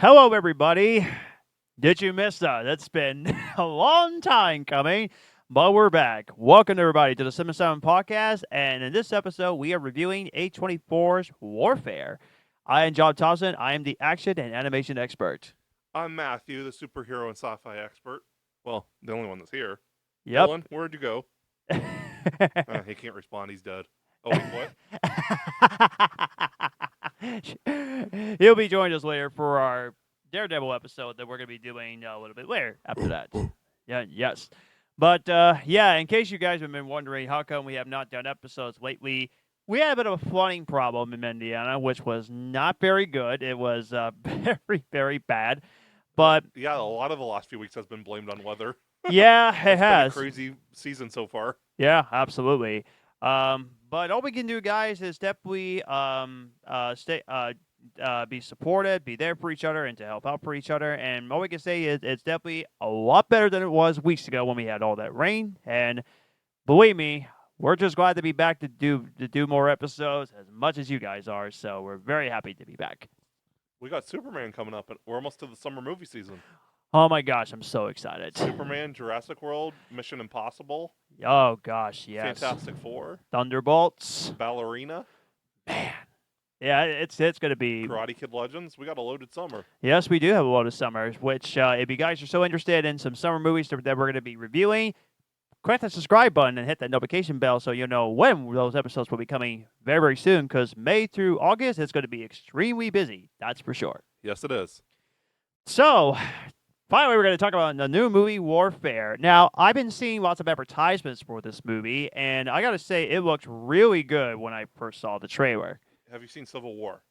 Hello, everybody. Did you miss us? It's been a long time coming, but we're back. Welcome, everybody, to the 77 podcast. And in this episode, we are reviewing A24's Warfare. I am John Thompson. I am the action and animation expert. I'm Matthew, the superhero and sci-fi expert. Well, the only one that's here. Yep. Dylan, where'd you go? He can't respond. He's dead. Oh wait, what? He'll be joining us later for our Daredevil episode that we're going to be doing a little bit later after that. Yeah, yes. But yeah, in case you guys have been wondering how come we have not done episodes lately, we had a bit of a flooding problem in Indiana, which was not very good. It was very, very bad. But yeah, a lot of the last few weeks has been blamed on weather. yeah, it It's has. been a crazy season so far. Yeah, absolutely. But all we can do, guys, is definitely be supportive, be there for each other, and to help out for each other. And all we can say is it's definitely a lot better than it was weeks ago when we had all that rain. And believe me, we're just glad to be back to do more episodes as much as you guys are. So we're very happy to be back. We got Superman coming up, and we're almost to the summer movie season. Oh my gosh, I'm so excited. Superman, Jurassic World, Mission Impossible. Oh gosh, yes. Fantastic Four. Thunderbolts. Ballerina. Man. Yeah, it's going to be Karate Kid Legends. We got a loaded summer. Yes, we do have a lot of summers, which if you guys are so interested in some summer movies that we're going to be reviewing, click that subscribe button and hit that notification bell so you'll know when those episodes will be coming very, very soon, because May through August, it's going to be extremely busy. That's for sure. Yes, it is. So, finally, we're going to talk about the new movie, Warfare. Now, I've been seeing lots of advertisements for this movie, and I got to say, it looked really good when I first saw the trailer. Have you seen Civil War?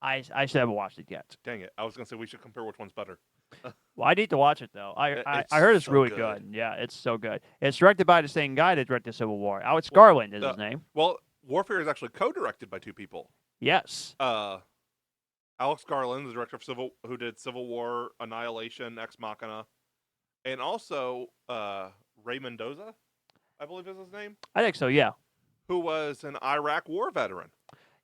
I still haven't watched it yet. Dang it. I was going to say we should compare which one's better. Well, I need to watch it, though. I heard it's so really good. Yeah, it's so good. It's directed by the same guy that directed Civil War. Alex Garland is his name. Well, Warfare is actually co-directed by two people. Yes. Alex Garland, the director of who did Civil War, Annihilation, Ex Machina, and also Ray Mendoza, I believe is his name. I think so, yeah. Who was an Iraq war veteran.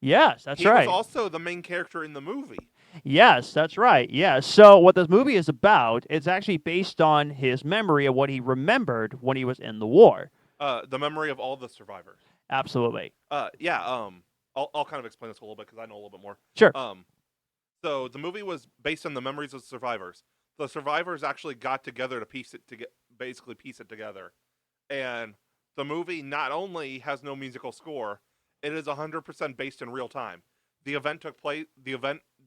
Yes, that's right. He was also the main character in the movie. Yes, that's right. Yeah. So what this movie is about, it's actually based on his memory of what he remembered when he was in the war. The memory of all the survivors. Absolutely. Yeah. I'll kind of explain this a little bit because I know a little bit more. Sure. So the movie was based on the memories of survivors. The survivors actually got together to piece it together, and the movie not only has no musical score, it is 100% based in real time. The event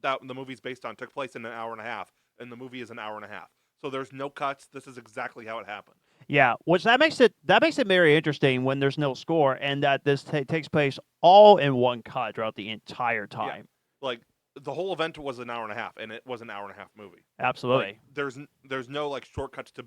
that the movie's based on took place in an hour and a half, and the movie is an hour and a half. So there's no cuts. This is exactly how it happened. Yeah, which that makes it very interesting when there's no score and that this takes place all in one cut throughout the entire time. Yeah. Like the whole event was an hour and a half, and it was an hour and a half movie. Absolutely. Like, there's no like shortcuts to.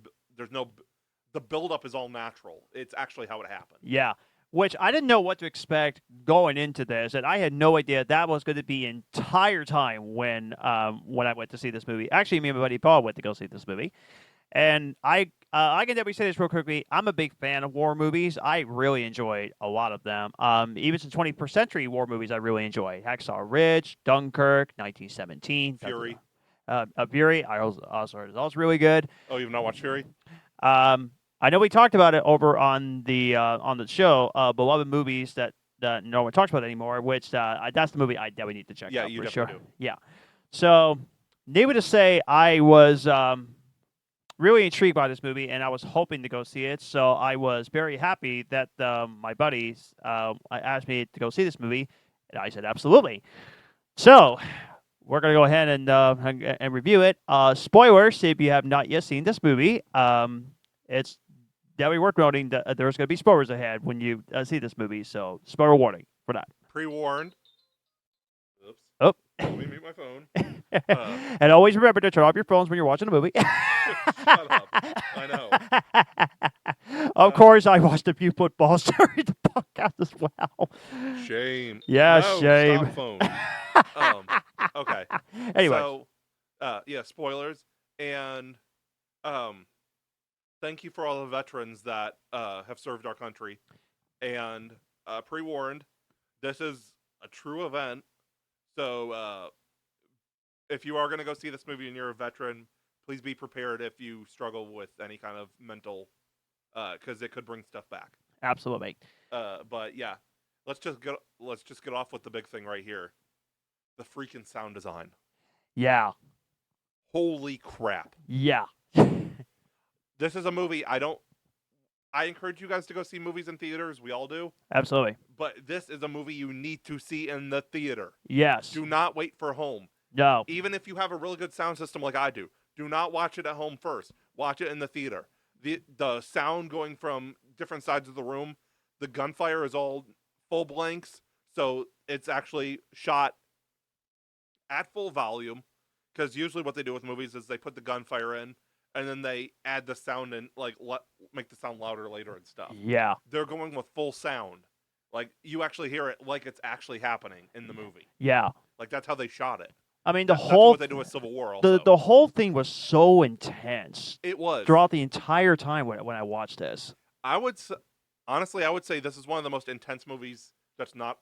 The buildup is all natural. It's actually how it happened. Yeah. Which I didn't know what to expect going into this, and I had no idea that was going to be entire time when I went to see this movie. Actually, me and my buddy Paul went to go see this movie, and I can definitely say this real quickly. I'm a big fan of war movies. I really enjoyed a lot of them. Even some 21st century war movies, I really enjoy. Hacksaw Ridge, Dunkirk, 1917, Fury. Fury. I also heard it's really good. Oh, you've not watched Fury? I know we talked about it over on the show, beloved movies that no one talks about anymore. Which that's the movie I definitely need to check out for sure. Do. Yeah. So, needless to say, I was really intrigued by this movie, and I was hoping to go see it. So I was very happy that my buddies asked me to go see this movie, and I said absolutely. So we're gonna go ahead and review it. Spoilers if you have not yet seen this movie. It's definitely worth noting that there's going to be spoilers ahead when you see this movie, so spoiler warning for that. Pre-warned. Oops. Oh. Let me mute my phone. And always remember to turn off your phones when you're watching a movie. Shut up. I know. Of course, I watched a few footballs during the podcast as well. Shame. Yeah, no, shame. Stop phone. Okay. Anyway. So, yeah, spoilers. And thank you for all the veterans that have served our country. And pre-warned, this is a true event. So if you are going to go see this movie and you're a veteran, please be prepared if you struggle with any kind of mental, because it could bring stuff back. Absolutely. But yeah, let's just get off with the big thing right here. The freaking sound design. Yeah. Holy crap. Yeah. This is a movie I encourage you guys to go see movies in theaters. We all do. Absolutely. But this is a movie you need to see in the theater. Yes. Do not wait for home. No. Even if you have a really good sound system like I do not watch it at home first. Watch it in the theater. The sound going from different sides of the room, the gunfire is all full blanks, so it's actually shot at full volume, because usually what they do with movies is they put the gunfire in and then they add the sound and like make the sound louder later and stuff. Yeah. They're going with full sound. Like you actually hear it like it's actually happening in the movie. Yeah. Like that's how they shot it. I mean, That's what they do with Civil War also. the whole thing was so intense It was. throughout the entire time when I watched this. Honestly, I would say this is one of the most intense movies that's not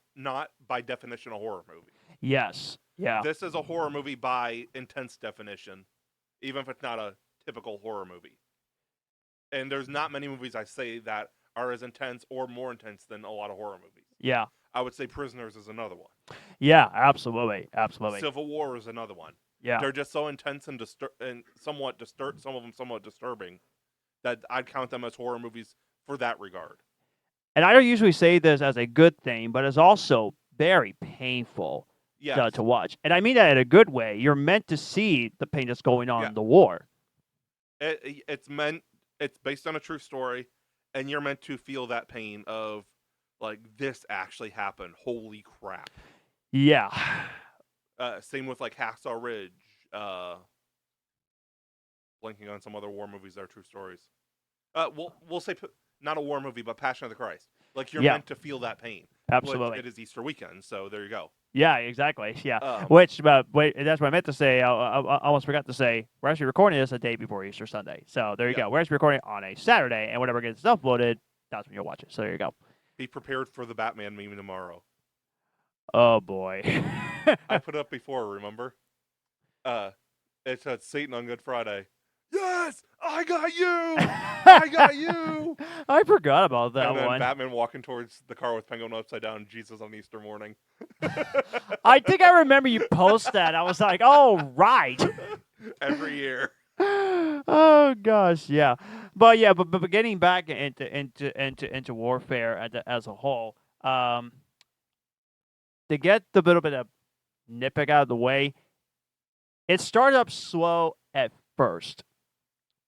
by definition a horror movie. Yes. Yeah. This is a horror movie by intense definition, even if it's not a typical horror movie. And there's not many movies I say that are as intense or more intense than a lot of horror movies. Yeah. I would say Prisoners is another one. Yeah. Absolutely. Absolutely. Civil War is another one. Yeah. They're just so intense and somewhat some of them somewhat disturbing, that I'd count them as horror movies for that regard. And I don't usually say this as a good thing, but it's also very painful to watch. And I mean that in a good way. You're meant to see the pain that's going on in the war. It's based on a true story, and you're meant to feel that pain of, like, this actually happened. Holy crap. Yeah. Same with, like, Hacksaw Ridge. Blanking on some other war movies that are true stories. We'll say not a war movie, but Passion of the Christ. Like, you're meant to feel that pain. Absolutely. It is Easter weekend, so there you go. Yeah, exactly. Yeah. Wait, that's what I meant to say. I almost forgot to say, we're actually recording this a day before Easter Sunday. So there you go. We're actually recording on a Saturday, and whenever it gets uploaded, that's when you'll watch it. So there you go. Be prepared for the Batman meme tomorrow. Oh, boy. I put it up before, remember? It said Satan on Good Friday. Yes, I got you. I got you. I forgot about that and then one. Batman walking towards the car with Penguin upside down and Jesus on Easter morning. I think I remember you post that. I was like, oh, right. Every year. Oh gosh, yeah, but getting back into warfare as a whole, to get the little bit of nitpick out of the way, it started up slow at first,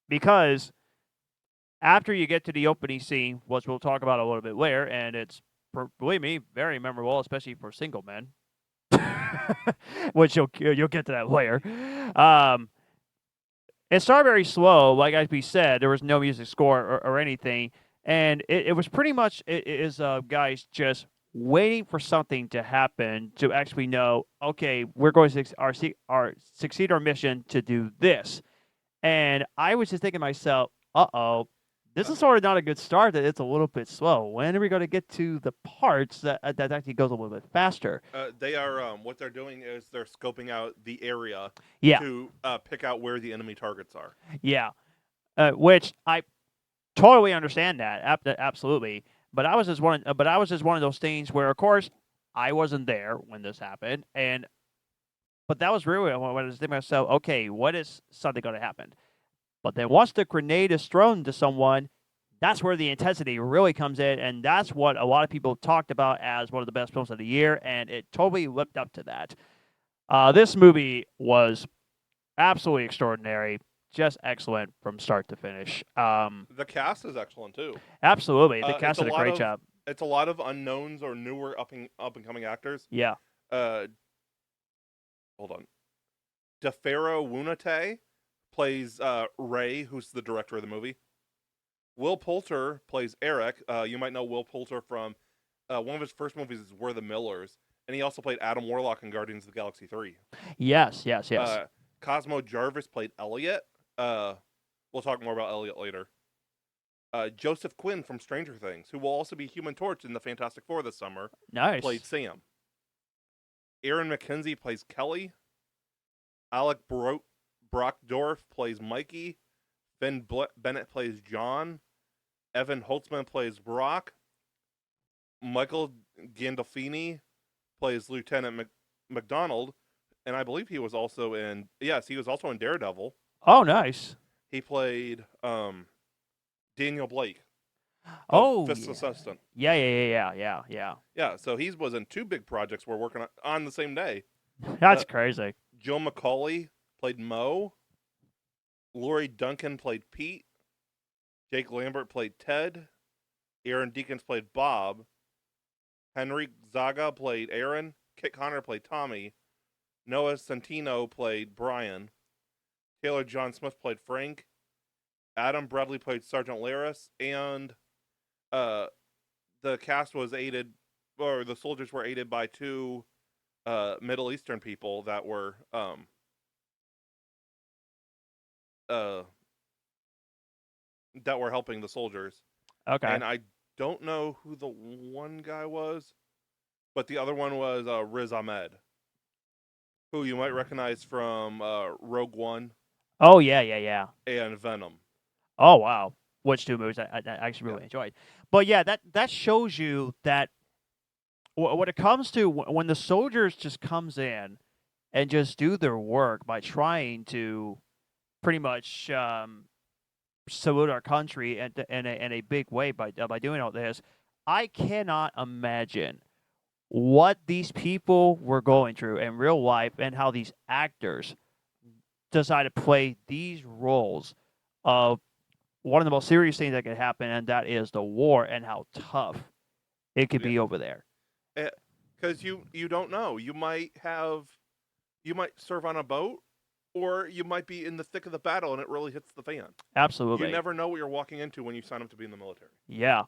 because after you get to the opening scene, which we'll talk about a little bit later, and it's, believe me, very memorable, especially for single men, which you'll get to that later. It started very slow, like as we said. There was no music score or anything, and it was pretty much guys just waiting for something to happen to actually know, okay, we're going to succeed our mission to do this. And I was just thinking to myself, uh-oh, this is sort of not a good start, that it's a little bit slow. When are we going to get to the parts that actually goes a little bit faster? They are, what they're doing is they're scoping out the area to pick out where the enemy targets are. Yeah, which I totally understand that, absolutely. But I was just one of those things where, of course, I wasn't there when this happened, but that was really when I was thinking to myself, okay, what is something going to happen? But then once the grenade is thrown to someone, that's where the intensity really comes in, and that's what a lot of people talked about as one of the best films of the year, and it totally lived up to that. This movie was absolutely extraordinary, just excellent from start to finish. The cast is excellent, too. Absolutely. The cast did a great job. It's a lot of unknowns or newer up-and-coming actors. Yeah. Hold on. DeFaro Wunate plays Ray, who's the director of the movie. Will Poulter plays Eric. You might know Will Poulter from one of his first movies is We're the Millers, and he also played Adam Warlock in Guardians of the Galaxy 3. Yes. Cosmo Jarvis played Elliot. We'll talk more about Elliot later. Joseph Quinn from Stranger Things, who will also be Human Torch in the Fantastic Four this summer, nice, played Sam. Aaron McKenzie plays Kelly. Alec Brockdorf plays Mikey. Bennett plays John. Evan Holtzman plays Brock. Michael Gandolfini plays Lieutenant McDonald, and I believe he was also in. Yes, he was also in Daredevil. Oh, nice. He played Daniel Blake, the Oh, Fifth yeah. Assistant. Yeah. Yeah, so he was in two big projects we're working on the same day. That's crazy. Joe McCauley played Mo. Laurie Duncan played Pete. Jake Lambert played Ted. Aaron Deakins played Bob. Henry Zaga played Aaron. Kit Connor played Tommy. Noah Centino played Brian. Taylor John Smith played Frank. Adam Bradley played Sergeant Laris. And the cast was aided, or the soldiers were aided by two Middle Eastern people that were helping the soldiers. Okay. And I don't know who the one guy was, but the other one was Riz Ahmed, who you might recognize from Rogue One Oh, yeah. and Venom. Oh, wow. Which two movies I actually Yeah. really enjoyed. But yeah, that shows you that when it comes to when the soldiers just comes in and just do their work by trying to pretty much salute our country in a big way by doing all this, I cannot imagine what these people were going through in real life and how these actors decide to play these roles of one of the most serious things that could happen, and that is the war and how tough it could Yeah. be over there. Because you don't know. You might serve on a boat, or you might be in the thick of the battle and it really hits the fan. Absolutely. You never know what you're walking into when you sign up to be in the military. Yeah.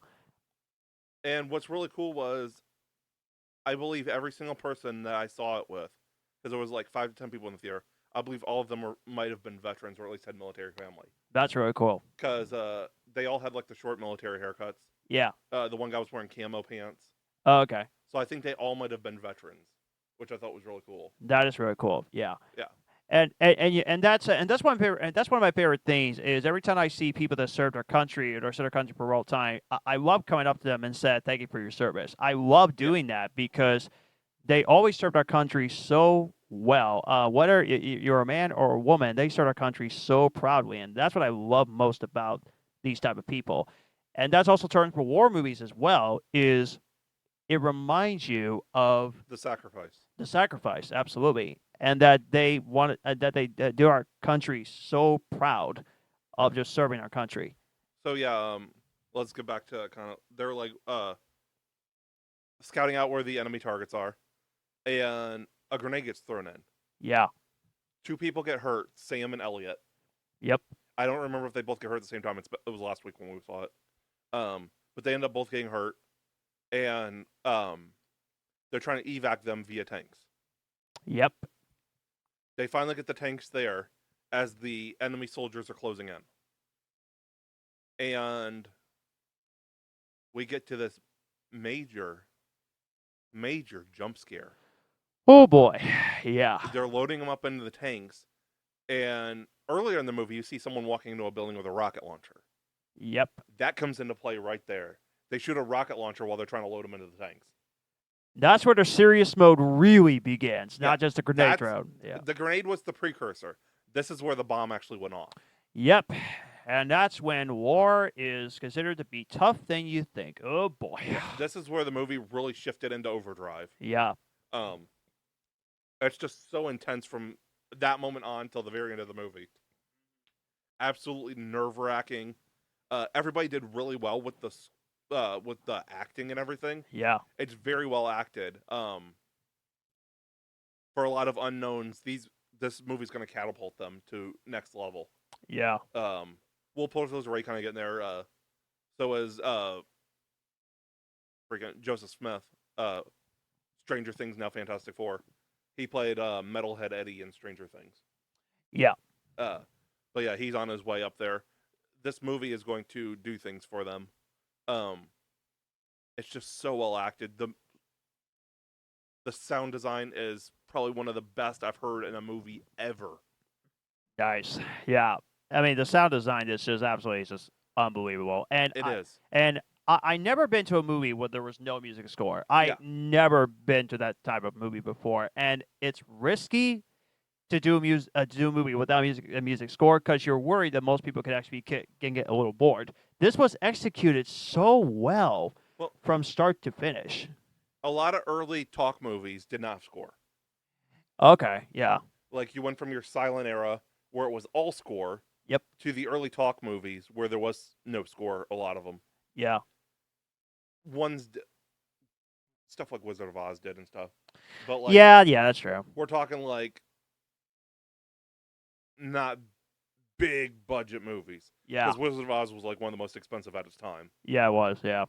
And what's really cool was, I believe every single person that I saw it with, because there was like 5 to 10 people in the theater, I believe all of them might have been veterans or at least had military family. That's really cool. Because they all had like the short military haircuts. Yeah. The one guy was wearing camo pants. Oh, okay. So I think they all might have been veterans, which I thought was really cool. That is really cool. Yeah. Yeah. And that's one of my favorite, and that's one of my favorite things is every time I see people that served our country or served our country for a long time, I love coming up to them and said thank you for your service. I love doing that because they always served our country so well. Whether you're a man or a woman, they served our country so proudly, and that's what I love most about these type of people. And that's also turning for war movies as well. Is it reminds you of The sacrifice. the sacrifice, absolutely, and that they want that they do our country so proud of just serving our country. So yeah, let's get back to kind of they're like scouting out where the enemy targets are, and a grenade gets thrown in. Yeah. 2 people get hurt, Sam and Elliot. Yep. I don't remember if they both get hurt at the same time. It was last week when we saw it. But they end up both getting hurt, and they're trying to evac them via tanks. Yep. They finally get the tanks there as the enemy soldiers are closing in. And we get to this major jump scare. Oh boy. Yeah. They're loading them up into the tanks, and earlier in the movie, you see someone walking into a building with a rocket launcher. Yep. That comes into play right there. They shoot a rocket launcher while they're trying to load them into the tanks. That's where the serious mode really begins, not just a grenade throw. Yeah. The grenade was the precursor. This is where the bomb actually went off. Yep. And that's when war is considered to be tough than you think. Oh boy. This is where the movie really shifted into overdrive. Yeah. It's just so intense from that moment on till the very end of the movie. Absolutely nerve-wracking. Everybody did really well with the acting and everything. Yeah. It's very well acted. For a lot of unknowns, this movie's going to catapult them to next level. Yeah. Will Poulter's already kind of getting there. So is freaking Joseph Smith. Stranger Things, now Fantastic Four. He played Metalhead Eddie in Stranger Things. Yeah. But yeah, he's on his way up there. This movie is going to do things for them. It's just so well acted. The sound design is probably one of the best I've heard in a movie ever. Nice. Yeah. I mean, the sound design is just absolutely just unbelievable. And It I is. and I never been to a movie where there was no music score. I Yeah. never been to that type of movie before, and it's risky to do a movie without a music score because you're worried that most people could actually can get a little bored. This was executed so well Well, from start to finish. a lot of early talk movies did not have score. Okay. Yeah. Like you went from your silent era where it was all score Yep. to the early talk movies where there was no score. A lot of them. Yeah. Stuff like Wizard of Oz did and stuff. But like, Yeah. Yeah. That's true. we're talking like not big budget movies. Yeah. Because Wizard of Oz was like one of the most expensive at its time. Yeah. It was. Yeah.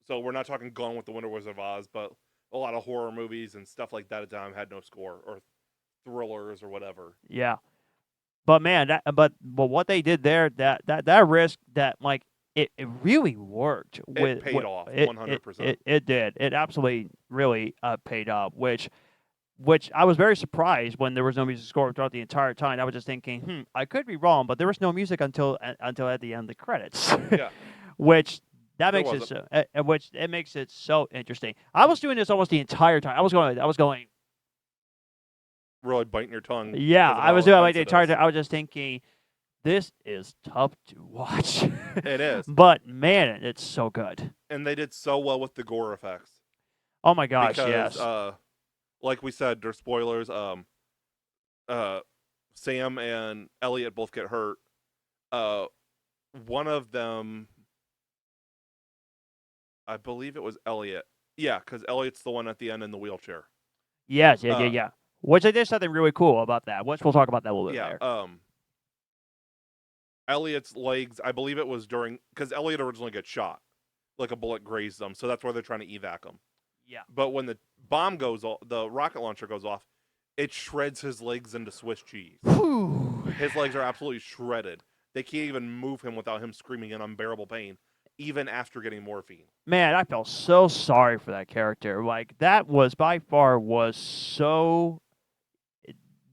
So we're not talking Gone with the Wind or Wizard of Oz, but a lot of horror movies and stuff like that at the time had no score or thrillers or whatever. Yeah. But man, but what they did there, that risk, that like it really worked. It paid off 100%. It did. It absolutely really paid off. Which I was very surprised when there was no music score throughout the entire time. I was just thinking, I could be wrong, but there was no music until at the end of the credits. Yeah. Which that There makes which it makes it so interesting. I was doing this almost the entire time. I was going. Really biting your tongue. Yeah, because of I was how doing like the intense entire it is. time. I was just thinking, this is tough to watch. It is. But man, it's so good. And they did so well with the gore effects. Oh my gosh, Because, yes. like we said, there's spoilers. Sam and Elliot both get hurt. One of them, I believe it was Elliot. Yeah, because Elliot's the one at the end in the wheelchair. Yes, yeah. Which I did something really cool about that. Which we'll talk about that a little bit Yeah. later. Elliot's legs, I believe it was because Elliot originally gets shot, like a bullet grazed them, so that's why they're trying to evac him. Yeah. But when the bomb goes off, the rocket launcher goes off, it shreds his legs into Swiss cheese. Whew. His legs are absolutely shredded. They can't even move him without him screaming in unbearable pain, even after getting morphine. Man, I felt so sorry for that character. Like that was by far was so.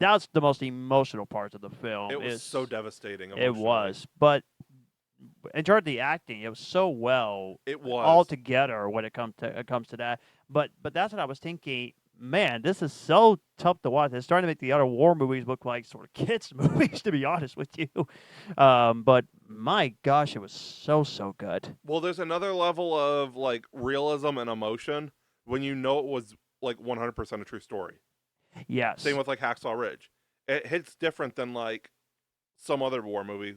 That's the most emotional part of the film. It was so devastating. It was, but in terms of the acting, it was so well. It was all together when it comes to that. But that's what I was thinking. Man, this is so tough to watch. It's starting to make the other war movies look like sort of kids movies, to be honest with you. But my gosh, it was so good. Well, there's another level of like realism and emotion when you know it was like 100% a true story. Yes. Same with like Hacksaw Ridge. It hits different than like some other war movie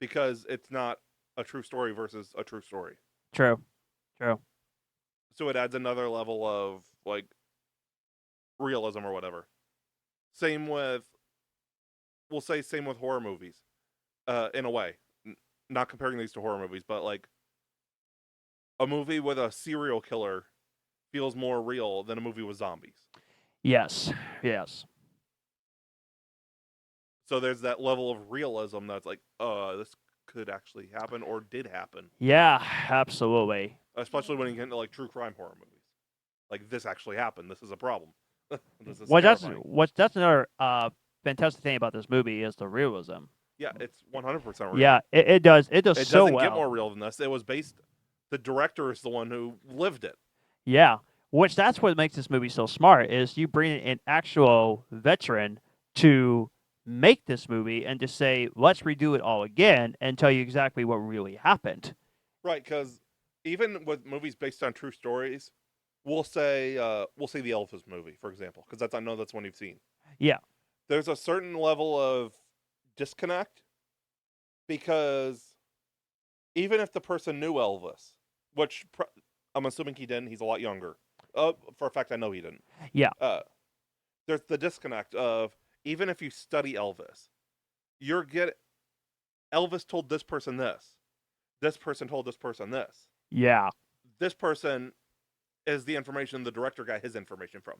because it's not a true story versus a true story. True. So it adds another level of like realism or whatever. Same with horror movies. In a way. Not comparing these to horror movies, but like a movie with a serial killer feels more real than a movie with zombies. Yes. So there's that level of realism that's like, this could actually happen or did happen. Yeah, absolutely. Especially when you get into like true crime horror movies. Like this actually happened. This is a problem. This is terrifying. That's another fantastic thing about this movie is the realism. Yeah, it's 100% real. Yeah, it does. It does It so doesn't well. get more real than this. It was based. The director is the one who lived it. Yeah, which that's what makes this movie so smart is you bring in an actual veteran to make this movie and to say, let's redo it all again and tell you exactly what really happened. Right, because even with movies based on true stories, we'll say the Elvis movie, for example, because I know that's one you've seen. Yeah. There's a certain level of disconnect because even if the person knew Elvis, which I'm assuming he didn't, he's a lot younger. For a fact, I know he didn't. Yeah. There's the disconnect of even if you study Elvis, Elvis told this person this. This person told this person this. Yeah. This person is the information the director got his information from.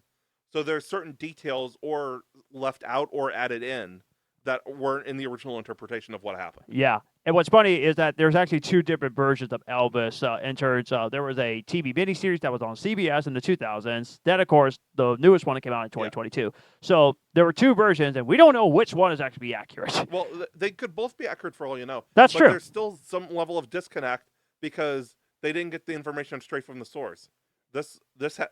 So there's certain details or left out or added in that weren't in the original interpretation of what happened. Yeah. And what's funny is that there's actually two different versions of Elvis in terms of there was a TV miniseries that was on CBS in the 2000s. Then, of course, the newest one that came out in 2022. So there were two versions, and we don't know which one is actually accurate. Well, they could both be accurate for all you know. That's but true. There's still some level of disconnect because they didn't get the information straight from the source. This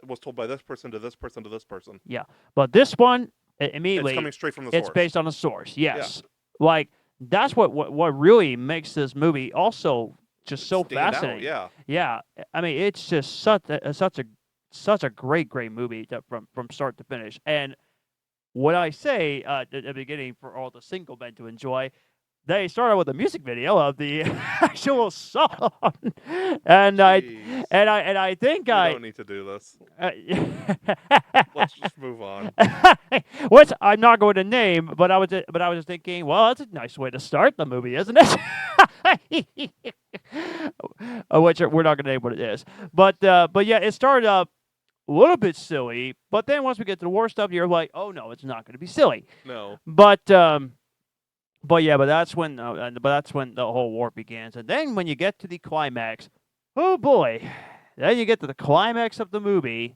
was told by this person to this person to this person. Yeah, but this one immediately It's coming straight from the source. It's based on a source. Yes, like that's what really makes this movie also just so Stand fascinating. Out, Yeah, I mean it's just such a great movie from start to finish. And what I say at the beginning for all the single men to enjoy, they started with a music video of the actual song, and Jeez. I think We I don't need to do this. Let's just move on. which I'm not going to name, but I was just thinking, well, that's a nice way to start the movie, isn't it? Which we're not going to name what it is, but yeah, it started up a little bit silly, but then once we get to the war stuff, you're like, oh no, it's not going to be silly. No. But yeah, but that's when the whole war begins, and then when you get to the climax, oh boy, then you get to the climax of the movie,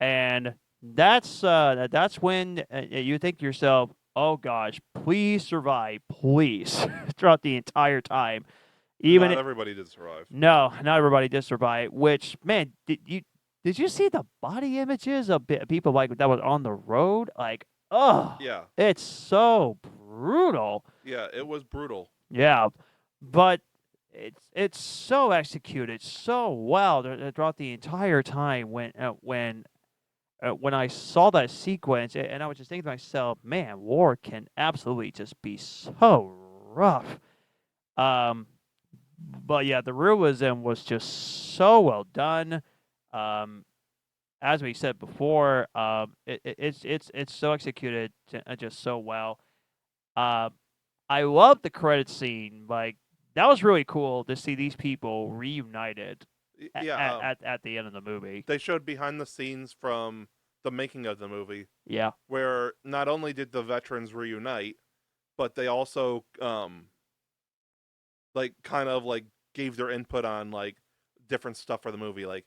and that's when you think to yourself, oh gosh, please survive, please, throughout the entire time. Not everybody did survive. No, not everybody did survive. Which, man, did you see the body images of people like that was on the road? Like, oh, Yeah. it's so brutal. Yeah, it was brutal. Yeah, but it's so executed so well throughout the entire time. When I saw that sequence, and I was just thinking to myself, man, war can absolutely just be so rough. But yeah, the realism was just so well done. As we said before, it's so executed just so well. I love the credit scene. Like that was really cool to see these people reunited. At the end of the movie, they showed behind the scenes from the making of the movie. Yeah, where not only did the veterans reunite, but they also gave their input on like different stuff for the movie. Like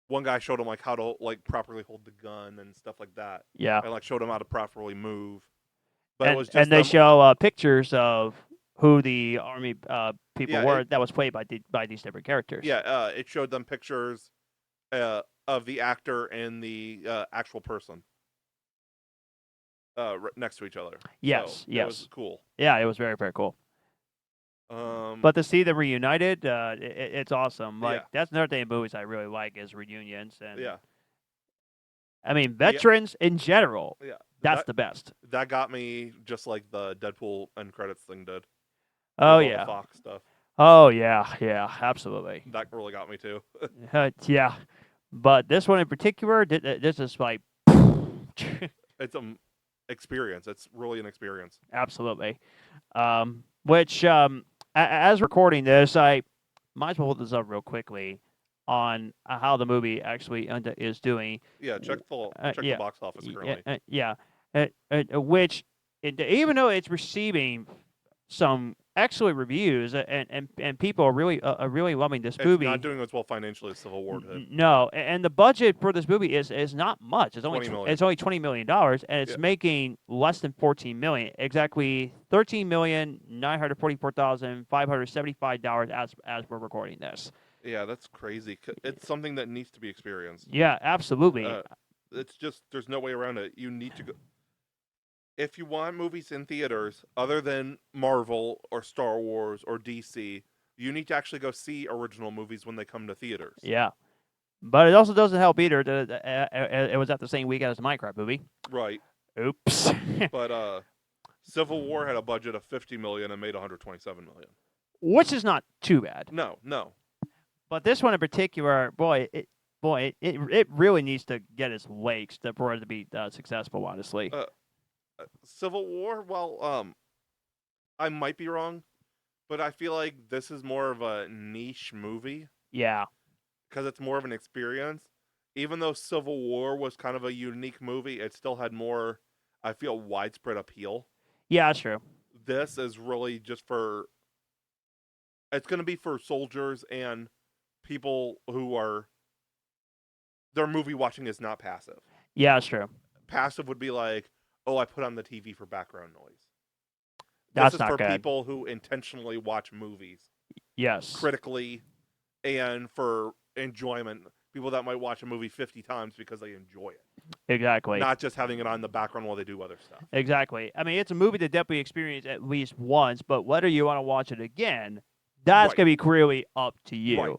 one guy showed them like how to like properly hold the gun and stuff like that. Yeah, and like showed them how to properly move. But and, it was just and they show pictures of who the army people were that was played by these different characters. Yeah, it showed them pictures of the actor and the actual person next to each other. Yes, so yes. It was cool. Yeah, it was very, very cool. But to see them reunited, it's awesome. Like that's another thing in movies I really like is reunions. And yeah. I mean, veterans in general. Yeah. That's the best. That got me just like the Deadpool end credits thing did. Oh yeah. The Fox stuff. Oh yeah, absolutely. That really got me too. Yeah, but this one in particular, this is like. It's an experience. It's really an experience. Absolutely. Which, as recording this, I might as well hold this up real quickly on how the movie actually is doing. Yeah, check the box office currently. Which, even though it's receiving some excellent reviews and people are really loving this movie. It's not doing as well financially as Civil War did. No, and the budget for this movie is not much. It's only $20 million, and it's making less than $14 million. Exactly $13,944,575 as we're recording this. Yeah, that's crazy. It's something that needs to be experienced. Yeah, absolutely. It's just there's no way around it. You need to go. If you want movies in theaters other than Marvel or Star Wars or DC, you need to actually go see original movies when they come to theaters. Yeah. But it also doesn't help either that it was at the same weekend as the Minecraft movie. Right. Oops. But Civil War had a budget of $50 million and made $127 million. Which is not too bad. No. But this one in particular, it really needs to get its legs for it to be successful, honestly. Civil War, well, I might be wrong, but I feel like this is more of a niche movie. Yeah. Because it's more of an experience. Even though Civil War was kind of a unique movie, it still had more, I feel, widespread appeal. Yeah, that's true. This is really just for It's going to be for soldiers and people who are their movie watching is not passive. Yeah, it's true. Passive would be like, oh, I put on the TV for background noise. This That's is not for good. people who intentionally watch movies Yes. critically and for enjoyment. People that might watch a movie 50 times because they enjoy it. Exactly. Not just having it on the background while they do other stuff. Exactly. I mean, it's a movie to definitely experience at least once, but whether you want to watch it again, that's Right. going to be clearly up to you. Right.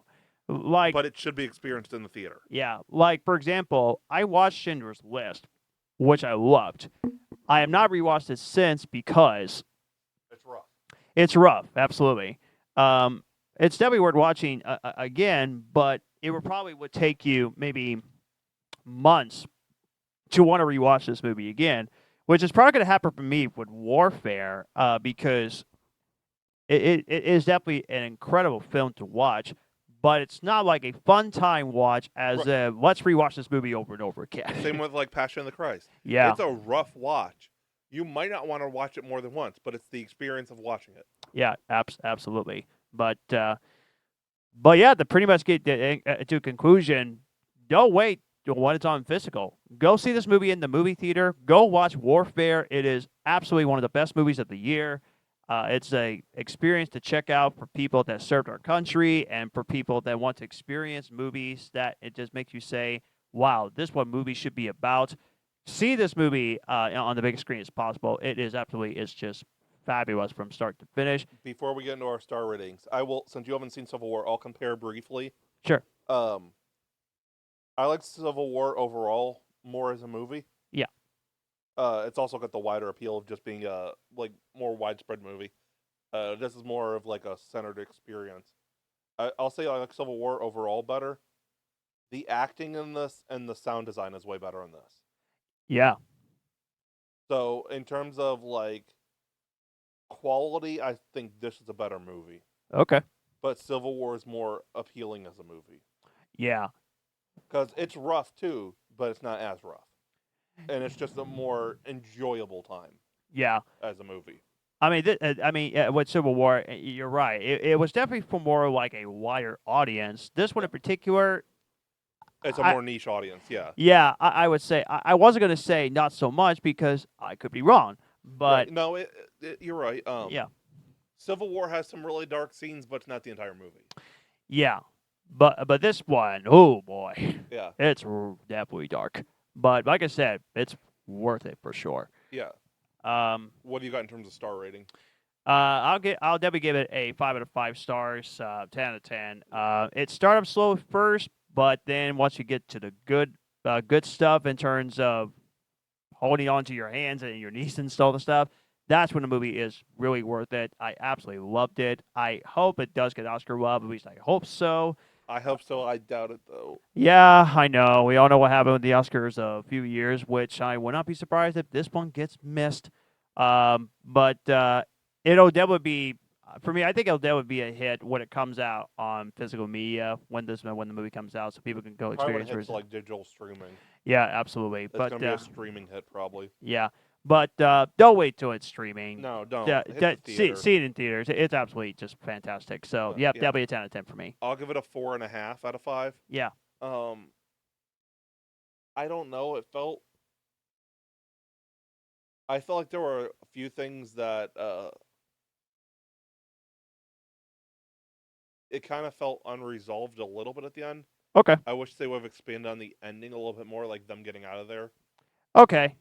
Like, But it should be experienced in the theater. yeah, like for example, I watched Schindler's List, which I loved. I have not rewatched it since because It's rough. it's rough. Absolutely. It's definitely worth watching again, but it would take you maybe months to want to rewatch this movie again, which is probably going to happen for me with Warfare, because it is definitely an incredible film to watch, but it's not like a fun time watch as let's rewatch this movie over and over again. Same with like Passion of the Christ. Yeah. It's a rough watch. You might not want to watch it more than once, but it's the experience of watching it. Yeah, absolutely. But yeah, to pretty much get to a conclusion, don't wait when it's on physical. Go see this movie in the movie theater. Go watch Warfare. It is absolutely one of the best movies of the year. It's a experience to check out for people that served our country and for people that want to experience movies that it just makes you say, wow, this is what movies should be about. See this movie on the biggest screen as possible. It's just fabulous from start to finish. Before we get into our star ratings, since you haven't seen Civil War, I'll compare briefly. Sure. I like Civil War overall more as a movie. Yeah. It's also got the wider appeal of just being a more widespread movie. This is more of like a centered experience. I'll say I like Civil War overall better. The acting in this and the sound design is way better in this. Yeah. So in terms of like quality, I think this is a better movie. Okay. But Civil War is more appealing as a movie. Yeah. Because it's rough too, but it's not as rough. And it's just a more enjoyable time. Yeah. As a movie. I mean, with Civil War, you're right. It was definitely for more like a wider audience. This one in particular, it's a more niche audience. Yeah. Yeah, I would say I wasn't going to say not so much because I could be wrong, but right. No, you're right. Yeah. Civil War has some really dark scenes, but it's not the entire movie. Yeah, but this one, oh boy, yeah, it's definitely dark. But like I said, it's worth it for sure. Yeah. What do you got in terms of star rating? I'll definitely give it a 5 out of 5 stars, 10 out of 10. It started up slow at first, but then once you get to the good stuff in terms of holding on to your hands and your knees and all the stuff, that's when the movie is really worth it. I absolutely loved it. I hope it does get Oscar love. At least I hope so. I hope so. I doubt it, though. Yeah, I know. We all know what happened with the Oscars a few years, which I would not be surprised if this one gets missed. But it'll definitely be, for me, I think it'll definitely be a hit when it comes out on physical media, when the movie comes out, so people can go experience it. Like digital streaming. Yeah, absolutely. It's going to be a streaming hit, probably. Yeah. But don't wait till it's streaming. No, don't. See it in theaters. It's absolutely just fantastic. So, yeah, that'll be a 10 out of 10 for me. I'll give it a 4.5 out of 5. Yeah. I don't know. I felt like there were a few things that it kind of felt unresolved a little bit at the end. Okay. I wish they would have expanded on the ending a little bit more, like them getting out of there. Okay.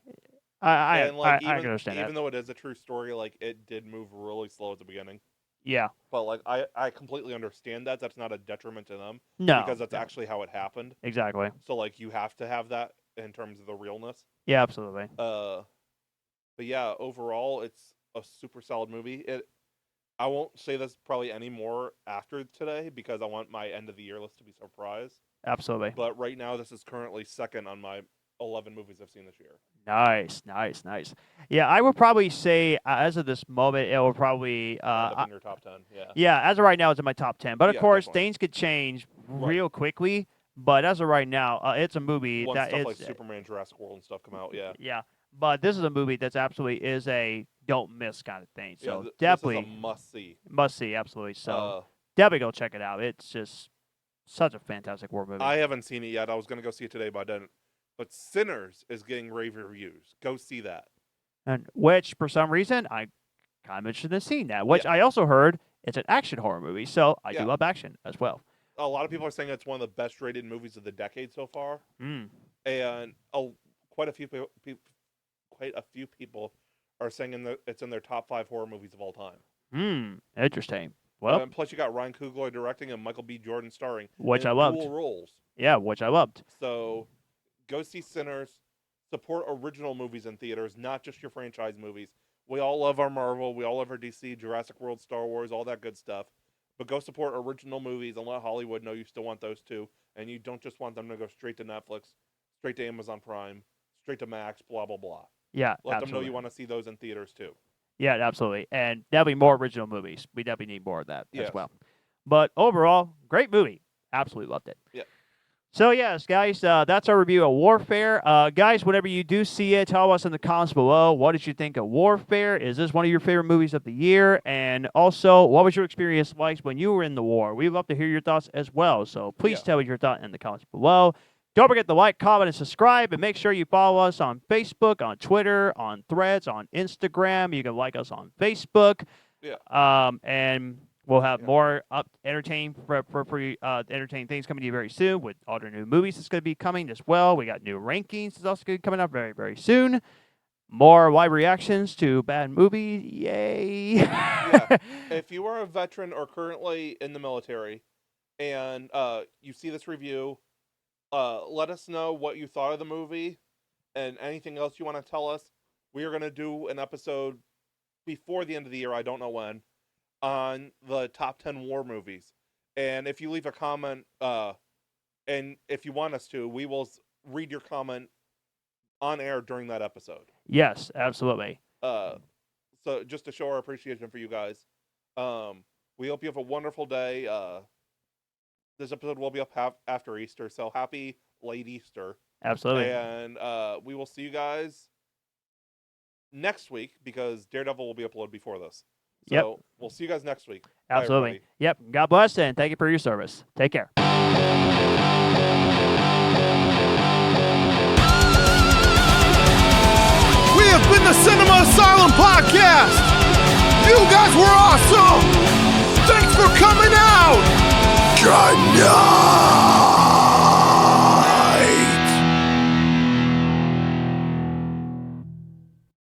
I can understand even though it is a true story, like it did move really slow at the beginning. Yeah. But like I completely understand that. That's not a detriment to them. No. Because that's actually how it happened. Exactly. So like you have to have that in terms of the realness. Yeah, absolutely. But yeah, overall it's a super solid movie. I won't say this probably anymore after today because I want my end of the year list to be surprised. Absolutely. But right now this is currently second on my 11 movies I've seen this year. Nice. Yeah, I would probably say as of this moment, it will probably end up in your top 10. Yeah. Yeah, as of right now, it's in my top 10. But of course, definitely. things could change real quickly. But as of right now, it's a movie Once that stuff is like Superman, Jurassic World, and stuff come out. Yeah. Yeah, but this is a movie that's absolutely is a don't miss kind of thing. So this definitely is a must see. Must see, absolutely. So definitely go check it out. It's just such a fantastic horror movie. I haven't seen it yet. I was going to go see it today, but I didn't. But Sinners is getting rave reviews. Go see that. And which, for some reason, I kind of interested in seeing that. Which I also heard it's an action horror movie, so I do love action as well. A lot of people are saying it's one of the best rated movies of the decade so far, and quite a few people are saying it's in their top 5 horror movies of all time. Interesting. Well, and plus you got Ryan Coogler directing and Michael B. Jordan starring, which I loved. Dual roles. Yeah, which I loved. So, go see Sinners. Support original movies in theaters, not just your franchise movies. We all love our Marvel. We all love our DC, Jurassic World, Star Wars, all that good stuff. But go support original movies and let Hollywood know you still want those too. And you don't just want them to go straight to Netflix, straight to Amazon Prime, straight to Max, blah, blah, blah. Yeah, Let them know you want to see those in theaters too. Yeah, absolutely. And definitely more original movies. We definitely need more of that as well. But overall, great movie. Absolutely loved it. Yeah. So, yes, guys, that's our review of Warfare. Guys, whenever you do see it, tell us in the comments below, what did you think of Warfare? Is this one of your favorite movies of the year? And also, what was your experience like when you were in the war? We'd love to hear your thoughts as well. So please tell us your thoughts in the comments below. Don't forget to like, comment, and subscribe. And make sure you follow us on Facebook, on Twitter, on Threads, on Instagram. You can like us on Facebook. Yeah. And we'll have more entertaining things coming to you very soon with all the new movies that's going to be coming as well. We got new rankings that's also going to be coming up very, very soon. More live reactions to bad movies. Yay. If you are a veteran or currently in the military and you see this review, let us know what you thought of the movie and anything else you want to tell us. We are going to do an episode before the end of the year, I don't know when, on the top 10 war movies. And if you leave a comment, and if you want us to, we will read your comment on air during that episode. Yes, absolutely. So just to show our appreciation for you guys, we hope you have a wonderful day. This episode will be up after Easter, so happy late Easter. Absolutely. And we will see you guys next week because Daredevil will be uploaded before this. So we'll see you guys next week. Absolutely. Yep. God bless and thank you for your service. Take care. We have been the Cinema Asylum Podcast. You guys were awesome. Thanks for coming out. Good night.